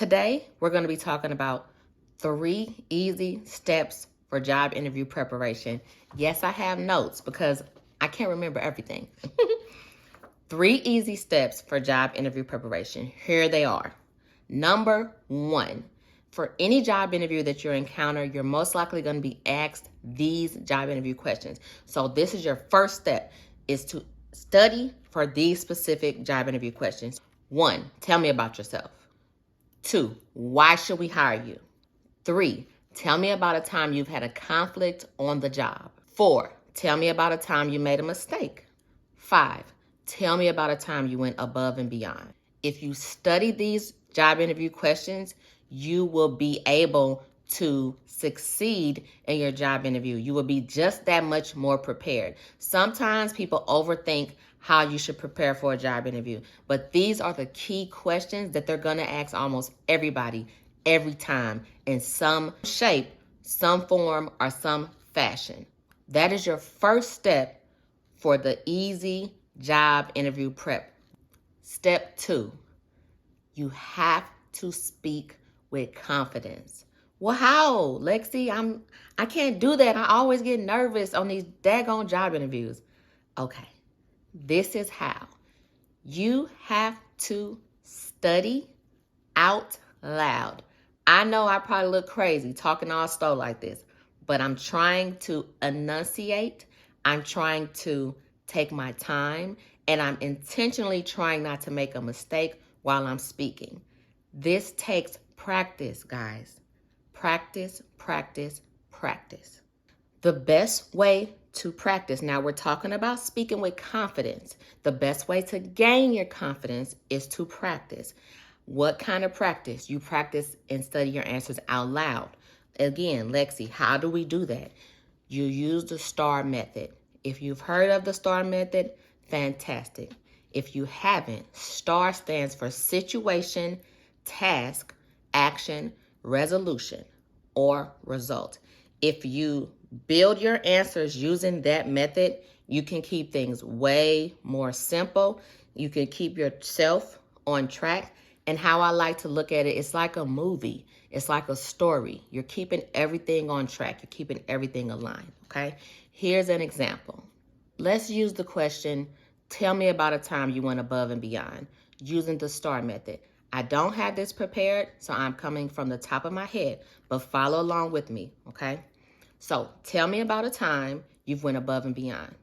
Today, we're going to be talking about 3 easy steps for job interview preparation. Yes, I have notes because I can't remember everything. 3 easy steps for job interview preparation. Here they are. Number 1, for any job interview that you encounter, you're most likely going to be asked these job interview questions. So this is your first step, is to study for these specific job interview questions. 1, tell me about yourself. 2, why should we hire you? 3, tell me about a time you've had a conflict on the job. 4, tell me about a time you made a mistake. 5, tell me about a time you went above and beyond. If you study these job interview questions, you will be able to succeed in your job interview. You will be just that much more prepared. Sometimes people overthink how you should prepare for a job interview, but these are the key questions that they're going to ask almost everybody every time in some shape, some form, or some fashion. That is your first step for the easy job interview prep. Step 2, you have to speak with confidence. Well, how, Lexi? I can't do that. I always get nervous on these daggone job interviews. Okay, this is how. You have to study out loud. I know I probably look crazy talking all slow like this, but I'm trying to enunciate. I'm trying to take my time, and I'm intentionally trying not to make a mistake while I'm speaking. This takes practice, guys. Practice, practice, practice. The best way to practice, now we're talking about speaking with confidence. The best way to gain your confidence is to practice. What kind of practice? You practice and study your answers out loud. Again, Lexi, how do we do that? You use the STAR method. If you've heard of the STAR method, fantastic. If you haven't, STAR stands for situation, task, action, resolution, or result. If you build your answers using that method, you can keep things way more simple. You can keep yourself on track. And how I like to look at it, it's like a movie. It's like a story. You're keeping everything on track. You're keeping everything aligned, okay? Here's an example. Let's use the question, tell me about a time you went above and beyond, using the STAR method. I don't have this prepared, so I'm coming from the top of my head, but follow along with me, okay? So tell me about a time you've went above and beyond.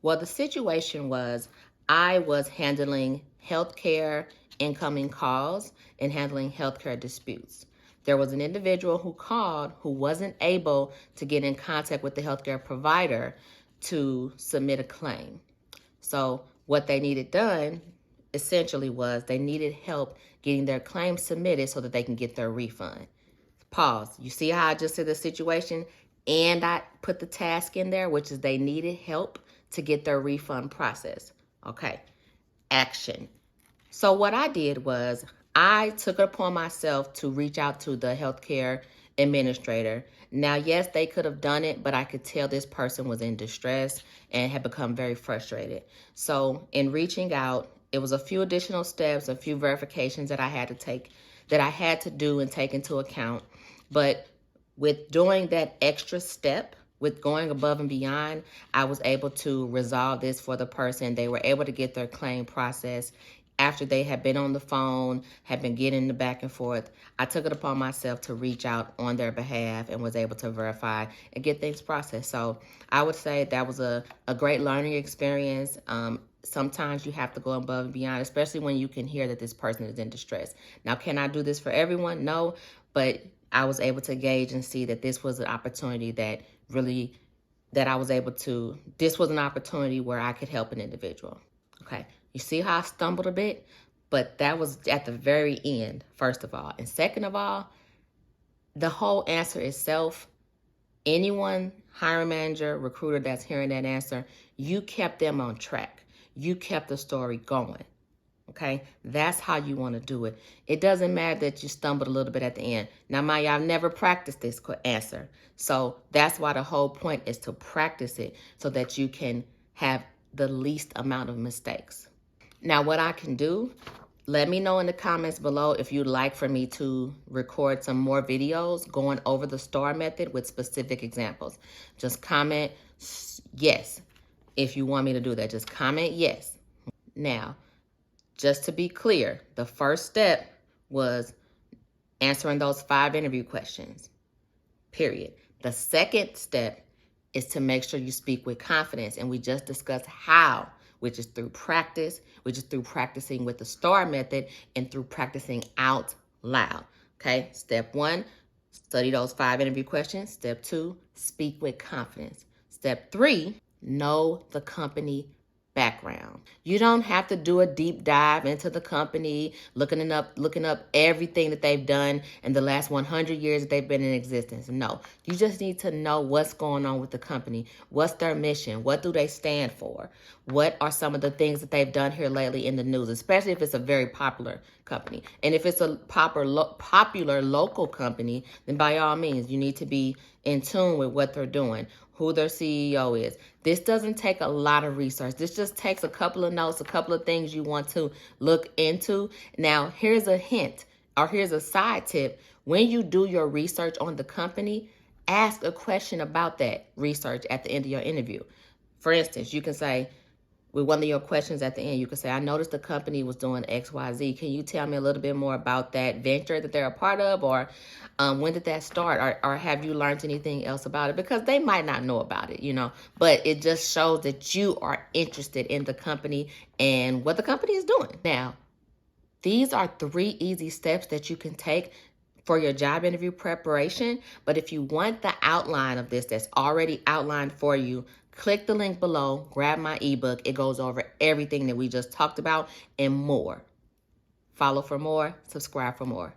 Well, the situation was I was handling healthcare incoming calls and handling healthcare disputes. There was an individual who called who wasn't able to get in contact with the healthcare provider to submit a claim. So what they needed done essentially was they needed help getting their claim submitted so that they can get their refund. Pause. You see how I just said the situation and I put the task in there, which is they needed help to get their refund process. Okay, action. So what I did was I took it upon myself to reach out to the healthcare administrator. Now, yes, they could have done it, but I could tell this person was in distress and had become very frustrated. So in reaching out, it was a few additional steps, a few verifications that I had to take, that I had to do and take into account. But with doing that extra step, with going above and beyond, I was able to resolve this for the person. They were able to get their claim processed. After they had been on the phone, had been getting the back and forth, I took it upon myself to reach out on their behalf and was able to verify and get things processed. So I would say that was a great learning experience. Sometimes you have to go above and beyond, especially when you can hear that this person is in distress. Now, can I do this for everyone? No, but I was able to gauge and see that this was an opportunity this was an opportunity where I could help an individual. Okay. You see how I stumbled a bit? But that was at the very end, first of all. And second of all, the whole answer itself, anyone, hiring manager, recruiter that's hearing that answer, you kept them on track. You kept the story going, okay? That's how you want to do it. It doesn't matter that you stumbled a little bit at the end. Now, mind you, I've never practiced this answer. So that's why the whole point is to practice it so that you can have the least amount of mistakes. Now, what I can do, Let me know in the comments below if you'd like for me to record some more videos going over the STAR method with specific examples. Just comment yes if you want me to do that. Just comment yes. Now, just to be clear, the first step was answering those 5 interview questions, period. The second step is to make sure you speak with confidence. And we just discussed how, which is through practice, which is through practicing with the STAR method and through practicing out loud. Okay, step 1, study those 5 interview questions. Step 2, speak with confidence. Step 3, know the company background. You don't have to do a deep dive into the company, looking up everything that they've done in the last 100 years that they've been in existence. No, you just need to know what's going on with the company. What's their mission? What do they stand for? What are some of the things that they've done here lately in the news, especially if it's a very popular company. And if it's a popular local company, then by all means, you need to be in tune with what they're doing, who their CEO is. This doesn't take a lot of research. This just takes a couple of notes, a couple of things you want to look into. Now, here's a hint, or here's a side tip. When you do your research on the company, ask a question about that research at the end of your interview. For instance, you can say, with one of your questions at the end, you can say, I noticed the company was doing XYZ. Can you tell me a little bit more about that venture that they're a part of? Or when did that start? Or have you learned anything else about it? Because they might not know about it, you know. But it just shows that you are interested in the company and what the company is doing. Now, these are 3 easy steps that you can take for your job interview preparation. But if you want the outline of this that's already outlined for you, click the link below, grab my ebook. It goes over everything that we just talked about and more. Follow for more, subscribe for more.